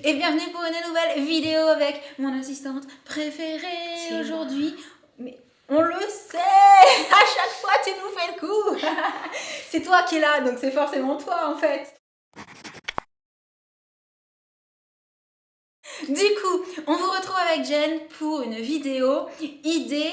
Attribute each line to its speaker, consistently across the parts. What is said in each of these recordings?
Speaker 1: Et bienvenue pour une nouvelle vidéo avec mon assistante préférée aujourd'hui. Mais on le sait, à chaque fois tu nous fais le coup. C'est toi qui es là, donc c'est forcément toi en fait. Du coup, on vous retrouve avec Jen pour une vidéo idée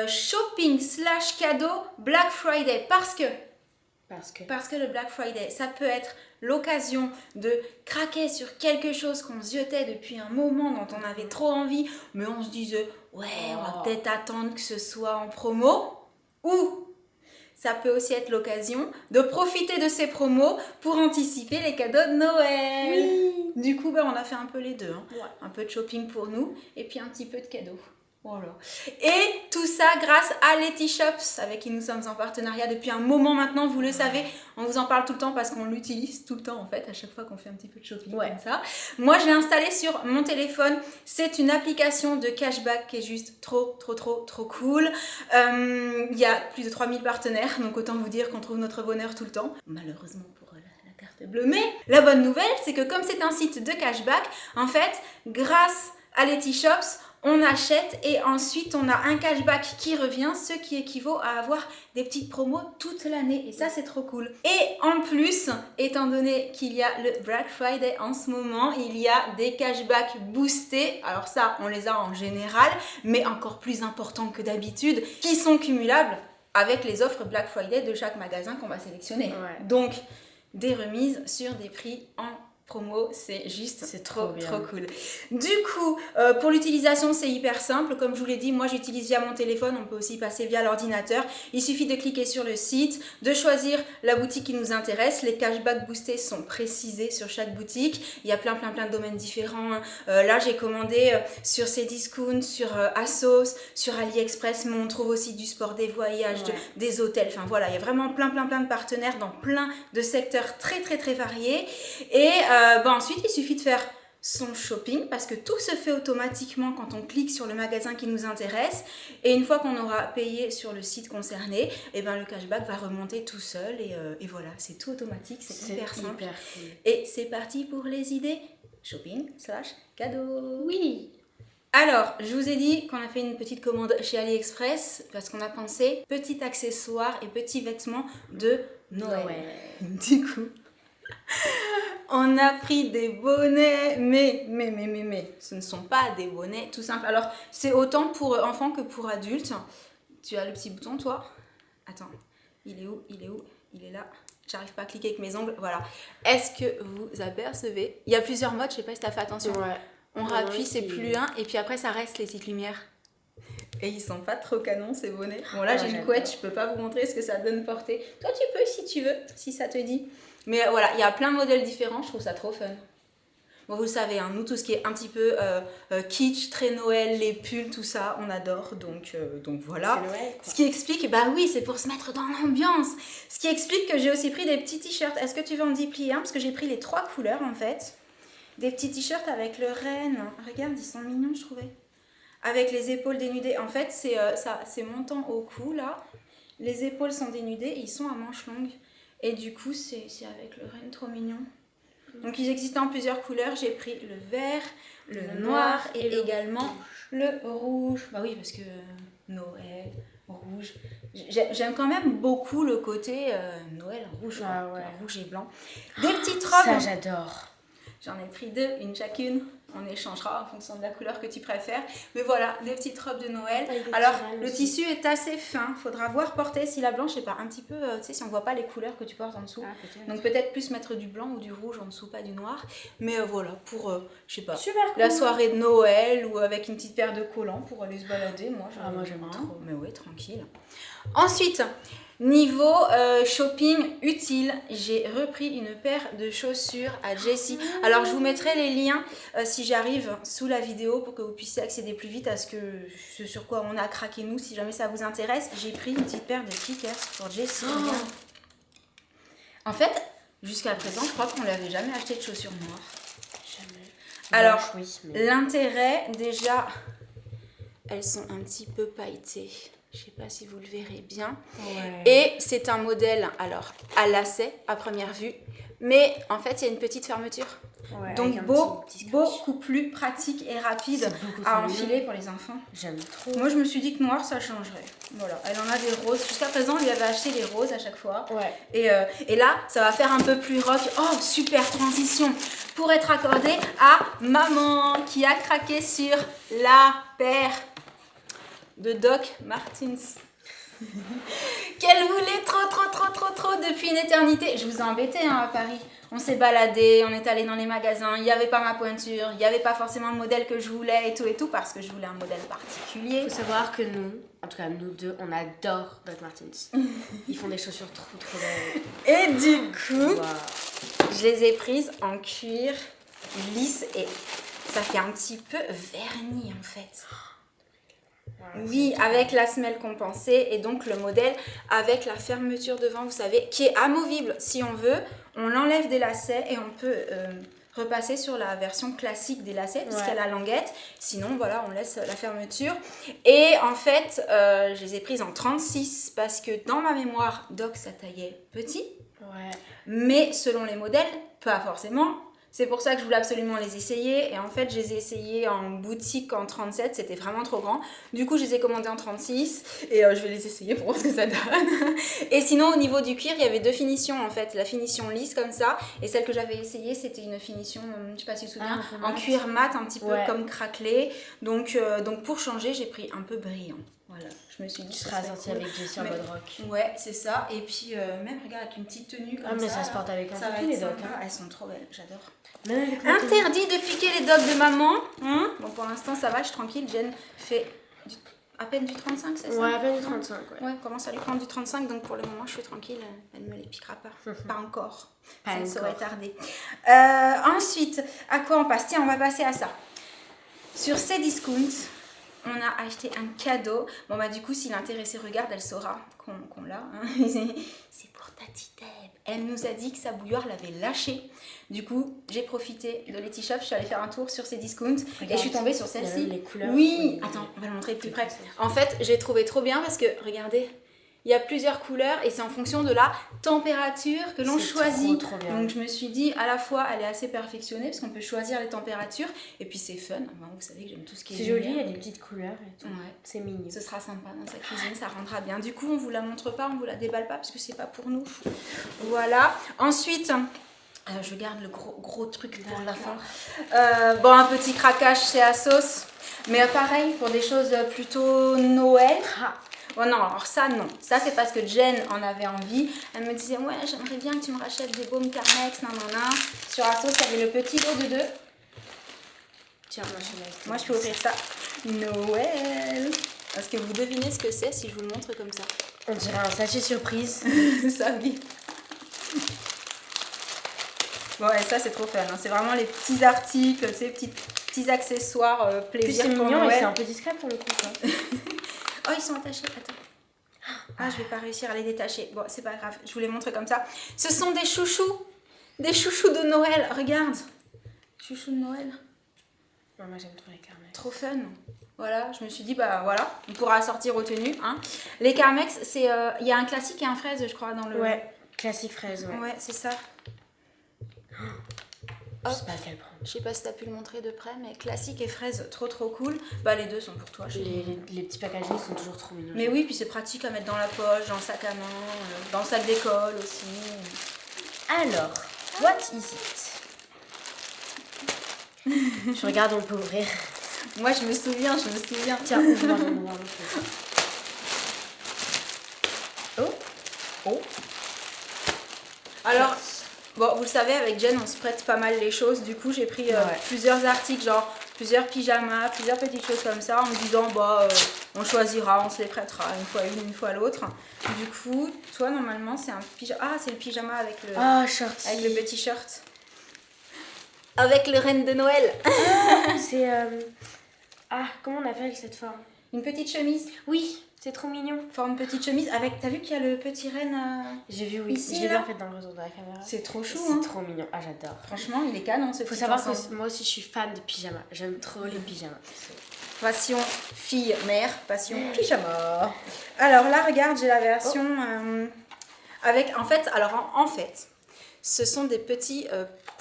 Speaker 1: shopping / cadeau Black Friday parce que le Black Friday, ça peut être l'occasion de craquer sur quelque chose qu'on ziotait depuis un moment, dont on avait trop envie, mais on se disait, ouais, on va peut-être attendre que ce soit en promo. Ou ça peut aussi être l'occasion de profiter de ces promos pour anticiper les cadeaux de Noël.
Speaker 2: Oui.
Speaker 1: Du coup, on a fait un peu les deux.
Speaker 2: Ouais.
Speaker 1: Un peu de shopping pour nous et puis un petit peu de cadeaux. Voilà. Et tout ça grâce à Letty Shops, avec qui nous sommes en partenariat depuis un moment maintenant, vous le savez, on vous en parle tout le temps parce qu'on l'utilise tout le temps en fait, à chaque fois qu'on fait un petit peu de shopping comme ça. Moi je l'ai installé sur mon téléphone, c'est une application de cashback qui est juste trop cool. Il y a plus de 3000 partenaires, donc autant vous dire qu'on trouve notre bonheur tout le temps. Malheureusement pour la carte bleue, mais la bonne nouvelle c'est que comme c'est un site de cashback, en fait, grâce à Letty Shops, on achète et ensuite on a un cashback qui revient, ce qui équivaut à avoir des petites promos toute l'année et ça c'est trop cool. Et en plus, étant donné qu'il y a le Black Friday en ce moment, il y a des cashbacks boostés, alors ça on les a en général, mais encore plus importants que d'habitude, qui sont cumulables avec les offres Black Friday de chaque magasin qu'on va sélectionner.
Speaker 2: Ouais.
Speaker 1: Donc des remises sur des prix en promo, c'est juste trop cool. Du coup, pour l'utilisation, c'est hyper simple. Comme je vous l'ai dit, moi j'utilise via mon téléphone, on peut aussi passer via l'ordinateur. Il suffit de cliquer sur le site, de choisir la boutique qui nous intéresse. Les cashbacks boostés sont précisés sur chaque boutique. Il y a plein de domaines différents. Là, j'ai commandé sur Cdiscount, sur ASOS, sur AliExpress, mais on trouve aussi du sport, des voyages, des hôtels. Enfin voilà, il y a vraiment plein de partenaires dans plein de secteurs très variés. Et ensuite, il suffit de faire son shopping parce que tout se fait automatiquement quand on clique sur le magasin qui nous intéresse et une fois qu'on aura payé sur le site concerné, le cashback va remonter tout seul et voilà, c'est tout automatique, c'est hyper simple.
Speaker 2: Cool.
Speaker 1: Et c'est parti pour les idées shopping / cadeau.
Speaker 2: Oui.
Speaker 1: Alors, je vous ai dit qu'on a fait une petite commande chez AliExpress parce qu'on a pensé petit accessoire et petits vêtements de Noël. Du coup, on a pris des bonnets, mais ce ne sont pas des bonnets tout simples. Alors, c'est autant pour enfants que pour adultes. Tu as le petit bouton, toi? Attends, il est où? Il est là. J'arrive pas à cliquer avec mes ongles. Voilà. Est-ce que vous apercevez? Il y a plusieurs modes, je sais pas si tu as fait attention.
Speaker 2: Ouais.
Speaker 1: On rappuie, c'est plus un, et puis après, ça reste les petites lumières. Et ils sont pas trop canons, ces bonnets. Bon, là, j'ai une couette, je peux pas vous montrer ce que ça donne porter. Toi, tu peux si tu veux, si ça te dit. Mais voilà, il y a plein de modèles différents, je trouve ça trop fun. Bon, vous le savez, nous, tout ce qui est un petit peu kitsch, très Noël, les pulls, tout ça, on adore. Donc voilà.
Speaker 2: C'est Noël, quoi.
Speaker 1: Ce qui explique, oui, c'est pour se mettre dans l'ambiance. Ce qui explique que j'ai aussi pris des petits t-shirts. Est-ce que tu veux en déplier un? Parce que j'ai pris les 3 couleurs, en fait. Des petits t-shirts avec le renne. Regarde, ils sont mignons, je trouvais. Avec les épaules dénudées. En fait, c'est montant au cou, là. Les épaules sont dénudées et ils sont à manches longues. Et du coup, c'est avec le renne trop mignon. Donc, ils existent en plusieurs couleurs. J'ai pris le vert, le noir et également le rouge. Bah oui, parce que Noël, rouge. J'aime quand même beaucoup le côté Noël rouge. Rouge et blanc. Des petites robes.
Speaker 2: Ça, j'adore.
Speaker 1: J'en ai pris 2, une chacune. On échangera en fonction de la couleur que tu préfères. Mais voilà, des petites robes de Noël. Alors, le tissu est assez fin. Faudra voir porter si la blanche est pas un petit peu... tu sais, si on voit pas les couleurs que tu portes en dessous. Donc, peut-être plus mettre du blanc ou du rouge en dessous, pas du noir. Mais voilà, pour, je sais pas,
Speaker 2: super cool.
Speaker 1: La soirée de Noël ou avec une petite paire de collants pour aller se balader. Moi,
Speaker 2: j'aime trop.
Speaker 1: Mais ouais, tranquille. Ensuite... Niveau shopping utile, j'ai repris une paire de chaussures à Jessie. Alors je vous mettrai les liens si j'arrive sous la vidéo pour que vous puissiez accéder plus vite à ce sur quoi on a craqué nous, si jamais ça vous intéresse. J'ai pris une petite paire de kickers pour Jessie. En fait, jusqu'à présent, je crois qu'on l'avait jamais acheté de chaussures noires.
Speaker 2: Jamais.
Speaker 1: Alors, l'intérêt, déjà, elles sont un petit peu pailletées. Je ne sais pas si vous le verrez bien. Et c'est un modèle, alors, à lacet, à première vue. Mais en fait, il y a une petite fermeture.
Speaker 2: Ouais,
Speaker 1: Donc
Speaker 2: avec un petit scratch.
Speaker 1: beaucoup plus pratique et rapide
Speaker 2: C'est beaucoup
Speaker 1: à
Speaker 2: trop
Speaker 1: enfiler
Speaker 2: mignon.
Speaker 1: pour les enfants.
Speaker 2: J'aime trop.
Speaker 1: Moi je me suis dit que noir ça changerait. Voilà, elle en a des roses. Jusqu'à présent on lui avait acheté des roses à chaque fois.
Speaker 2: Ouais.
Speaker 1: Et là ça va faire un peu plus rock. Oh super transition pour être accordé à maman qui a craqué sur la paire de Doc Martens. Qu'elle voulait trop depuis une éternité. Je vous ai embêté à Paris. On s'est baladé, on est allé dans les magasins, il n'y avait pas ma pointure, il n'y avait pas forcément le modèle que je voulais et tout parce que je voulais un modèle particulier.
Speaker 2: Il faut savoir que nous, en tout cas nous deux, on adore Doc Martens. Ils font des chaussures trop belles.
Speaker 1: Et du coup,
Speaker 2: Wow.
Speaker 1: je les ai prises en cuir lisse et ça fait un petit peu vernis en fait. Oui, avec la semelle compensée et donc le modèle avec la fermeture devant, vous savez, qui est amovible si on veut. On l'enlève des lacets et on peut repasser sur la version classique des lacets puisqu'il y a la languette. Sinon, voilà, on laisse la fermeture. Et en fait, je les ai prises en 36 parce que dans ma mémoire, Doc, ça taillait petit.
Speaker 2: Ouais.
Speaker 1: Mais selon les modèles, pas forcément. C'est pour ça que je voulais absolument les essayer. Et en fait, je les ai essayés en boutique en 37. C'était vraiment trop grand. Du coup, je les ai commandés en 36. Et je vais les essayer pour voir ce que ça donne. Et sinon, au niveau du cuir, il y avait deux finitions en fait. La finition lisse comme ça. Et celle que j'avais essayée, c'était une finition, je sais pas si tu te souviens, en cuir mat, un petit peu comme craquelé. Donc pour changer, j'ai pris un peu brillant. Voilà, je me suis dit.
Speaker 2: Tu seras sortie avec Jessie en mode rock.
Speaker 1: Ouais, c'est ça. Et puis, même, regarde, avec une petite tenue comme ça.
Speaker 2: Ah, mais ça se porte avec un peu les docs.
Speaker 1: Elles sont trop belles, j'adore.
Speaker 2: Même
Speaker 1: Interdit de piquer les dogs de maman. Hein, bon, pour l'instant, ça va, je suis tranquille. Jen fait à peine du 35, c'est ça?
Speaker 2: Ouais, à peine du 35, ouais.
Speaker 1: Ouais, commence à lui prendre du 35, donc pour le moment, je suis tranquille. Elle ne me les piquera pas. Pas encore.
Speaker 2: Pas
Speaker 1: ça saurait
Speaker 2: encore.
Speaker 1: tarder. Ensuite, à quoi on passe? Tiens, on va passer à ça. Sur ces discounts, on a acheté un cadeau. Bon, bah, du coup, si l'intéressée regarde, elle saura qu'on l'a. Hein. C'est pour Tati Deb. Elle nous a dit que sa bouilloire l'avait lâché. Du coup, j'ai profité de Letty Shop. Je suis allée faire un tour sur ces discounts.
Speaker 2: Regarde,
Speaker 1: et je suis tombée sur celle-ci.
Speaker 2: Les couleurs.
Speaker 1: Oui, attends, on va le montrer de plus près. En fait, j'ai trouvé trop bien parce que, regardez, il y a plusieurs couleurs et c'est en fonction de la température que l'on choisit.
Speaker 2: Trop bien.
Speaker 1: Donc je me suis dit, à la fois, elle est assez perfectionnée parce qu'on peut choisir les températures et puis c'est fun. Enfin, vous savez que j'aime tout ce qui est
Speaker 2: C'est joli, il y a des petites couleurs et tout.
Speaker 1: Ouais.
Speaker 2: C'est mignon.
Speaker 1: Ce sera sympa dans sa cuisine, ça rendra bien. Du coup, on vous la montre pas, on vous la déballe pas parce que c'est pas pour nous. Voilà. Ensuite, je garde le gros truc pour la fin. Bon, un petit craquage chez Asos. Mais pareil, pour des choses plutôt Noël. Oh non, alors ça non. Ça c'est parce que Jen en avait envie. Elle me disait, ouais, j'aimerais bien que tu me rachètes des baumes Carmex, nanana. Sur Asos, il y avait le petit lot de 2.
Speaker 2: Tiens,
Speaker 1: moi je peux ouvrir ça. Noël. Est-ce que vous devinez ce que c'est si je vous le montre comme ça?
Speaker 2: On dirait un sachet surprise.
Speaker 1: Ça oui. Bon, et ça c'est trop fun. Hein. C'est vraiment les petits articles, ces petits accessoires plaisir
Speaker 2: c'est
Speaker 1: pour
Speaker 2: mignon
Speaker 1: Noël.
Speaker 2: et c'est un peu discret pour le coup. Quoi.
Speaker 1: Oh, ils sont attachés. Attends. Ah, je vais pas réussir à les détacher. Bon, c'est pas grave. Je vous les montre comme ça. Ce sont des chouchous. Des chouchous de Noël. Regarde. Chouchous de Noël.
Speaker 2: Non, moi j'aime trop les Carmex.
Speaker 1: Trop fun. Voilà, je me suis dit, bah voilà, on pourra sortir aux tenues. Hein. Les Carmex, c'est. Il y a un classique et un fraise, je crois, dans le.
Speaker 2: Ouais, classique fraise, ouais.
Speaker 1: Ouais, c'est ça.
Speaker 2: Je sais pas à quel prendre.
Speaker 1: Je sais pas si t'as pu le montrer de près, mais classique et fraise, trop cool. Bah les deux sont pour toi.
Speaker 2: Les petits packaging sont toujours trop mignons.
Speaker 1: Mais oui, puis c'est pratique à mettre dans la poche, dans le sac à main, dans le sac d'école aussi.
Speaker 2: Alors, what is it? Je regarde, on peut ouvrir.
Speaker 1: Moi je me souviens.
Speaker 2: Tiens, on va voir. Oh.
Speaker 1: Alors, bon, vous le savez, avec Jen, on se prête pas mal les choses. Du coup, j'ai pris plusieurs articles, genre plusieurs pyjamas, plusieurs petites choses comme ça, en me disant, on choisira, on se les prêtera une fois une fois l'autre. Du coup, toi, normalement, c'est un pyjama. Ah, c'est le pyjama avec le petit shirt. Avec le reine de Noël.
Speaker 2: C'est... comment on appelle cette forme?
Speaker 1: Une petite chemise.
Speaker 2: Oui, c'est trop mignon.
Speaker 1: Forme petite chemise avec... T'as vu qu'il y a le petit renne
Speaker 2: J'ai vu, oui.
Speaker 1: ici,
Speaker 2: je l'ai
Speaker 1: là
Speaker 2: vu en fait dans le réseau de la caméra.
Speaker 1: C'est trop chou,
Speaker 2: C'est
Speaker 1: hein.
Speaker 2: trop mignon. Ah, j'adore.
Speaker 1: Franchement, il est canon, ce
Speaker 2: Faut
Speaker 1: petit
Speaker 2: savoir
Speaker 1: ensemble.
Speaker 2: que moi aussi, je suis fan de pyjama. J'aime trop les pyjamas.
Speaker 1: Passion fille-mère, passion pyjama. Alors là, regarde, j'ai la version avec... En fait, Ce sont des petits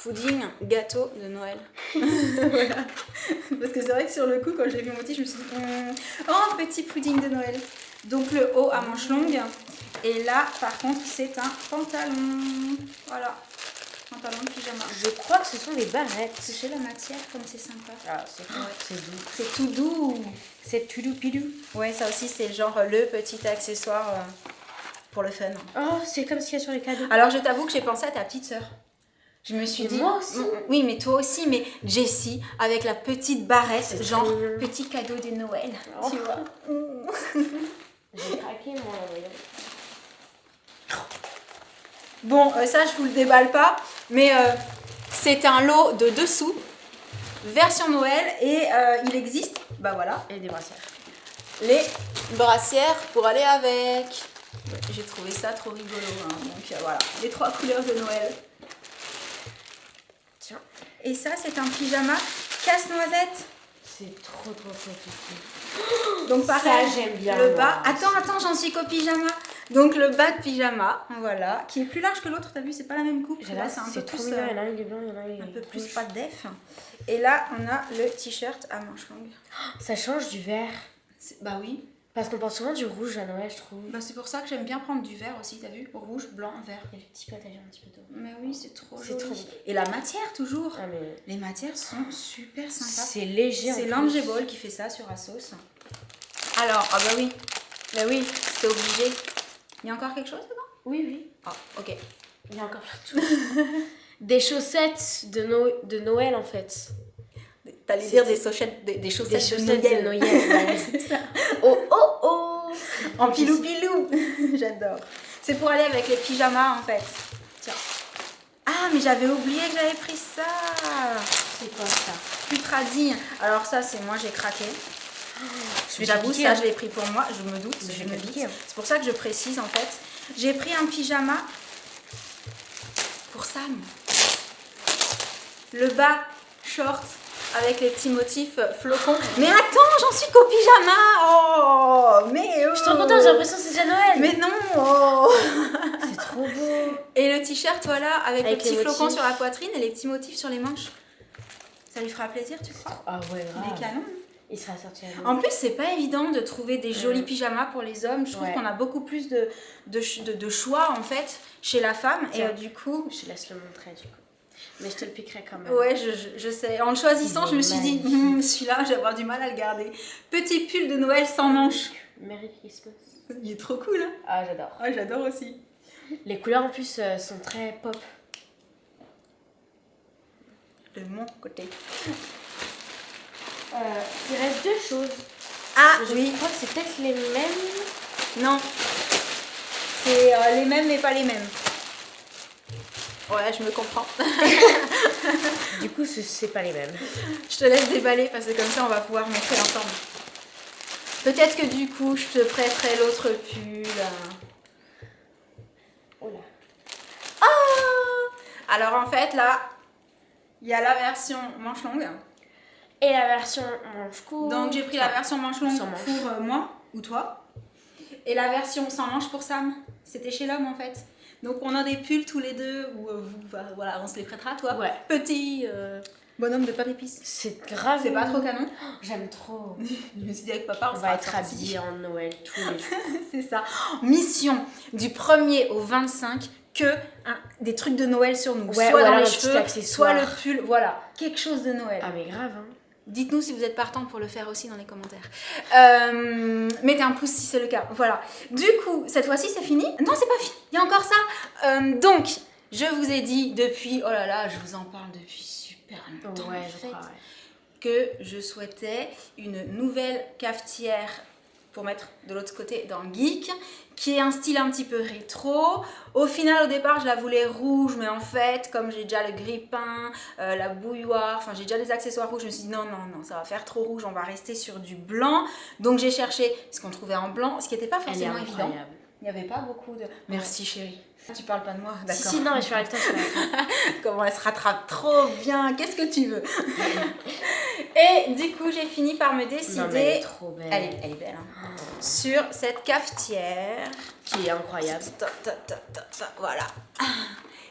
Speaker 1: puddings gâteaux de Noël. Voilà. Parce que c'est vrai que sur le coup, quand j'ai vu mon petit, je me suis dit, oh, petit pudding de Noël. Donc le haut à manches longues. Et là, par contre, c'est un pantalon. Voilà. Pantalon de pyjama.
Speaker 2: Je crois que ce sont des barrettes.
Speaker 1: Touchez la matière comme c'est sympa.
Speaker 2: Ah, c'est doux.
Speaker 1: C'est tout doux.
Speaker 2: C'est tout doux pilou.
Speaker 1: Ouais, ça aussi, c'est genre le petit accessoire pour le fun.
Speaker 2: Oh, c'est comme ce qu'il y a sur les cadeaux.
Speaker 1: Alors, je t'avoue que j'ai pensé à ta petite sœur. Je me suis dit...
Speaker 2: Moi aussi.
Speaker 1: Oui, mais toi aussi, mais Jessie, avec la petite barrette,
Speaker 2: C'est
Speaker 1: genre
Speaker 2: trop mignon.
Speaker 1: petit cadeau de Noël.
Speaker 2: Oh.
Speaker 1: Tu vois.
Speaker 2: J'ai craqué, moi, voyons.
Speaker 1: Bon, ça, je vous le déballe pas, mais c'est un lot de 2 sous, version Noël, et il existe, bah voilà,
Speaker 2: Et des brassières.
Speaker 1: les brassières pour aller avec. J'ai trouvé ça trop rigolo, hein. Donc voilà, les 3 couleurs de Noël.
Speaker 2: Tiens.
Speaker 1: Et ça, c'est un pyjama casse-noisette.
Speaker 2: C'est trop petit.
Speaker 1: Donc pareil,
Speaker 2: Ça, j'aime bien,
Speaker 1: le
Speaker 2: moi.
Speaker 1: bas. Attends, j'en suis qu'au pyjama. Donc le bas de pyjama, voilà, qui est plus large que l'autre, t'as vu, c'est pas la même coupe. Là, c'est un peu
Speaker 2: C'est trop
Speaker 1: plus,
Speaker 2: mignon, il y en a un il est blanc, il y en a
Speaker 1: un peu plus
Speaker 2: rouge.
Speaker 1: pas de def. Et là, on a le t-shirt à manches longues.
Speaker 2: Ça change du vert.
Speaker 1: Bah oui.
Speaker 2: Parce qu'on pense souvent du rouge à Noël, je trouve.
Speaker 1: Bah c'est pour ça que j'aime bien prendre du vert aussi, t'as vu, rouge, blanc, vert.
Speaker 2: Il y a le petit cottage un petit peu d'eau.
Speaker 1: Mais oui, c'est trop
Speaker 2: C'est
Speaker 1: joli.
Speaker 2: trop beau.
Speaker 1: Et la matière toujours.
Speaker 2: Ah, mais
Speaker 1: Les matières sont super sympas.
Speaker 2: c'est léger.
Speaker 1: C'est
Speaker 2: en plus.
Speaker 1: Langeball qui fait ça sur Asos. Alors, ah bah oui, c'était obligé. Il y a encore quelque chose dedans?
Speaker 2: Oui, oui.
Speaker 1: Ah, ok.
Speaker 2: Il y a encore plein de choses. Des chaussettes de Noël, en fait.
Speaker 1: T'allais dire des chaussettes, des chaussettes,
Speaker 2: Des chaussettes de Noël. Ouais.
Speaker 1: C'est ça.
Speaker 2: Oh, oh, oh.
Speaker 1: En pilou-pilou. J'adore. C'est pour aller avec les pyjamas en fait. Tiens. Ah, mais j'avais oublié que j'avais pris ça.
Speaker 2: C'est quoi ça?
Speaker 1: Plus tradit. Alors ça, c'est moi, j'ai craqué.
Speaker 2: Je vais
Speaker 1: J'avoue,
Speaker 2: piquer,
Speaker 1: ça,
Speaker 2: hein.
Speaker 1: je l'ai pris pour moi. Je me doute.
Speaker 2: Mais je
Speaker 1: je
Speaker 2: vais
Speaker 1: me
Speaker 2: piquer,
Speaker 1: doute.
Speaker 2: hein.
Speaker 1: C'est pour ça que je précise en fait. J'ai pris un pyjama pour Sam. Le bas short avec les petits motifs flocons. Mais attends, j'en suis qu'au pyjama. Oh, mais
Speaker 2: Je suis trop contente, j'ai l'impression que c'est déjà Noël.
Speaker 1: Mais non. Oh.
Speaker 2: C'est trop beau.
Speaker 1: Et le t-shirt, voilà, avec les
Speaker 2: Avec
Speaker 1: petits
Speaker 2: les
Speaker 1: flocons
Speaker 2: motifs.
Speaker 1: sur la poitrine et les petits motifs sur les manches. Ça lui fera plaisir, tu crois?
Speaker 2: Ah ouais, grave.
Speaker 1: Des canons.
Speaker 2: Il sera sorti à Noël.
Speaker 1: En plus, c'est pas évident de trouver des jolis pyjamas pour les hommes. Je trouve
Speaker 2: Ouais.
Speaker 1: qu'on a beaucoup plus de choix, en fait, chez la femme.
Speaker 2: Tiens.
Speaker 1: Et du coup...
Speaker 2: Je te laisse le montrer, du coup. Mais je te le piquerai quand même.
Speaker 1: Ouais, je sais. En le choisissant,
Speaker 2: Il
Speaker 1: je me
Speaker 2: est
Speaker 1: suis dit,
Speaker 2: magnifique.
Speaker 1: celui-là, je vais avoir du mal à le garder. Petit pull de Noël sans manches.
Speaker 2: Merry Christmas.
Speaker 1: Il est trop cool, hein?
Speaker 2: Ah, j'adore.
Speaker 1: Ah, j'adore aussi.
Speaker 2: Les couleurs en plus sont très pop.
Speaker 1: De mon côté.
Speaker 2: Il reste 2 choses.
Speaker 1: Ah,
Speaker 2: Je
Speaker 1: oui.
Speaker 2: crois que c'est peut-être les mêmes.
Speaker 1: Non. C'est les mêmes, mais pas les mêmes. Ouais, je me comprends.
Speaker 2: Du coup, c'est pas les mêmes.
Speaker 1: Je te laisse déballer parce que comme ça, on va pouvoir montrer ensemble. Peut-être que du coup, je te prêterai l'autre pull.
Speaker 2: Oh là.
Speaker 1: Ah! Alors en fait, là, il y a la version manche longue.
Speaker 2: Et la version manche courte.
Speaker 1: Donc j'ai pris la version manche longue
Speaker 2: sans manche.
Speaker 1: pour moi ou toi. Et la version sans manche pour Sam. C'était chez l'homme en fait. Donc on a des pulls tous les deux où voilà, on se les prêtera, toi.
Speaker 2: Ouais.
Speaker 1: Petit bonhomme de pain d'épices.
Speaker 2: C'est grave.
Speaker 1: C'est pas trop canon.
Speaker 2: J'aime trop.
Speaker 1: Je me suis dit avec papa,
Speaker 2: On
Speaker 1: sera
Speaker 2: va être
Speaker 1: sortis.
Speaker 2: habillés en Noël tous les jours.
Speaker 1: C'est ça. Mission du 1er au 25 que des trucs de Noël sur nous.
Speaker 2: Ouais,
Speaker 1: soit
Speaker 2: ou
Speaker 1: dans
Speaker 2: alors
Speaker 1: les
Speaker 2: un petit
Speaker 1: cheveux,
Speaker 2: accessoire.
Speaker 1: soit le pull. Voilà, quelque chose de Noël.
Speaker 2: Ah mais grave, hein.
Speaker 1: Dites-nous si vous êtes partant pour le faire aussi dans les commentaires. Mettez un pouce si c'est le cas. Voilà. Du coup, cette fois-ci, c'est fini? Non, c'est pas fini. Il y a encore ça. Donc, je vous ai dit depuis... Oh là là, je vous en parle depuis super longtemps.
Speaker 2: Ouais,
Speaker 1: en
Speaker 2: je
Speaker 1: fait,
Speaker 2: crois, ouais.
Speaker 1: que je souhaitais une nouvelle cafetière pour mettre de l'autre côté dans Geek, qui est un style un petit peu rétro. Au final, au départ, je la voulais rouge, mais en fait, comme j'ai déjà le grille-pain, la bouilloire, enfin j'ai déjà des accessoires rouges, je me suis dit non, ça va faire trop rouge, on va rester sur du blanc. Donc j'ai cherché ce qu'on trouvait en blanc, ce qui n'était pas
Speaker 2: Elle est
Speaker 1: forcément évident.
Speaker 2: incroyable.
Speaker 1: Il n'y avait pas beaucoup de... Merci chérie. Tu parles pas de moi, d'accord.
Speaker 2: Si, non, mais je suis avec toi, je suis avec toi.
Speaker 1: Comment elle se rattrape trop bien, qu'est-ce que tu veux? Et du coup, j'ai fini par me décider...
Speaker 2: Non, mais elle est trop belle.
Speaker 1: Elle est belle, hein. Sur cette cafetière.
Speaker 2: Qui est incroyable.
Speaker 1: Voilà.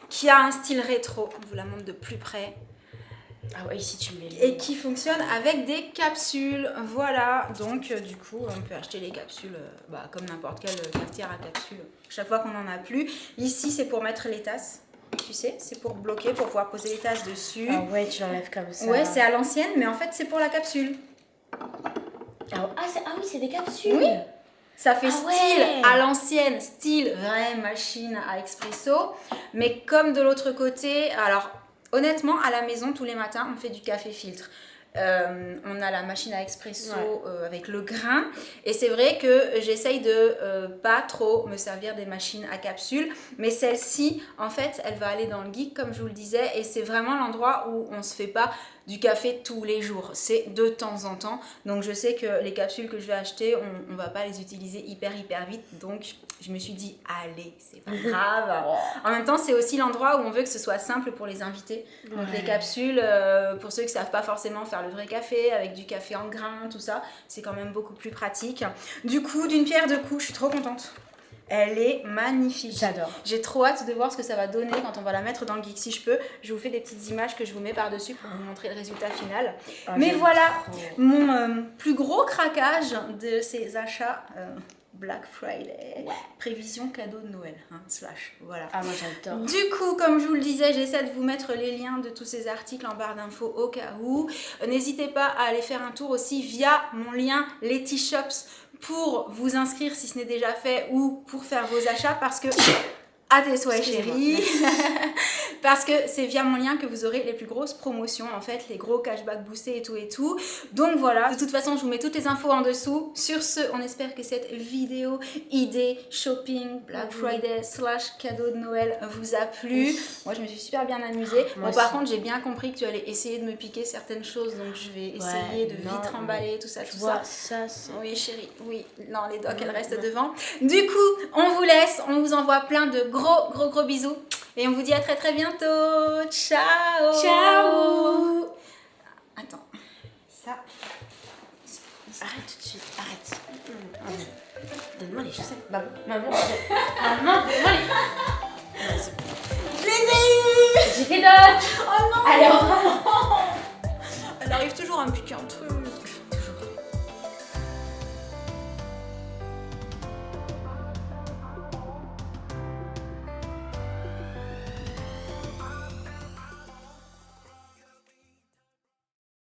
Speaker 1: qui a un style rétro, je vous la montre de plus près.
Speaker 2: Ah ouais, ici tu mets
Speaker 1: Et qui fonctionne avec des capsules. Voilà, donc du coup on peut acheter les capsules comme n'importe quelle cafetière à capsules chaque fois qu'on n'en a plus. Ici c'est pour mettre les tasses, tu sais, c'est pour bloquer, pour pouvoir poser les tasses dessus.
Speaker 2: Ah ouais, tu l'enlèves comme ça.
Speaker 1: Ouais, c'est à l'ancienne, mais en fait c'est pour la capsule.
Speaker 2: Ah oui, c'est des capsules.
Speaker 1: Oui. Ça fait style
Speaker 2: ouais.
Speaker 1: à l'ancienne, style vraie machine à expresso. Mais comme de l'autre côté, alors honnêtement, à la maison, tous les matins, on fait du café filtre. On a la machine à expresso avec le grain. Et c'est vrai que j'essaye de pas trop me servir des machines à capsules. Mais celle-ci, en fait, elle va aller dans le geek, comme je vous le disais. Et c'est vraiment l'endroit où on se fait pas du café tous les jours, c'est de temps en temps. Donc je sais que les capsules que je vais acheter, on va pas les utiliser hyper vite. Donc je me suis dit, allez, c'est pas grave. En même temps, c'est aussi l'endroit où on veut que ce soit simple pour les invités. Donc les capsules, pour ceux qui savent pas forcément faire le vrai café, avec du café en grains, tout ça, c'est quand même beaucoup plus pratique. Du coup, d'une pierre deux coups, je suis trop contente. Elle est magnifique.
Speaker 2: J'adore.
Speaker 1: J'ai trop hâte de voir ce que ça va donner quand on va la mettre dans le geek. Si je peux, je vous fais des petites images que je vous mets par-dessus pour vous montrer le résultat final. Mais voilà, mon plus gros craquage de ces achats Black Friday, prévision cadeau de Noël, voilà.
Speaker 2: Ah moi j'adore.
Speaker 1: Du coup, comme je vous le disais, j'essaie de vous mettre les liens de tous ces articles en barre d'infos au cas où. N'hésitez pas à aller faire un tour aussi via mon lien Letty Shops pour vous inscrire si ce n'est déjà fait ou pour faire vos achats parce que à tes souhaits chérie parce que c'est via mon lien que vous aurez les plus grosses promotions en fait, les gros cashback boostés et tout. Donc voilà, de toute façon je vous mets toutes les infos en dessous. Sur ce, on espère que cette vidéo idée shopping Black Friday / cadeau de Noël vous a plu. Moi je me suis super bien amusée. Bon, par contre j'ai bien compris que tu allais essayer de me piquer certaines choses, donc je vais essayer de vite remballer tout ça. Oui chérie, oui, non les doigts elles restent devant. Du coup on vous laisse, on vous envoie plein de gros bisous et on vous dit à très bientôt. Ciao. Attends, ça.
Speaker 2: Arrête tout de suite, arrête. Donne-moi les chaussettes. Maman, donne-moi les...
Speaker 1: Je les ai eues.
Speaker 2: J'ai fait d'autres.
Speaker 1: Oh non.
Speaker 2: Allez, on va.
Speaker 1: Elle arrive toujours à me piquer un truc.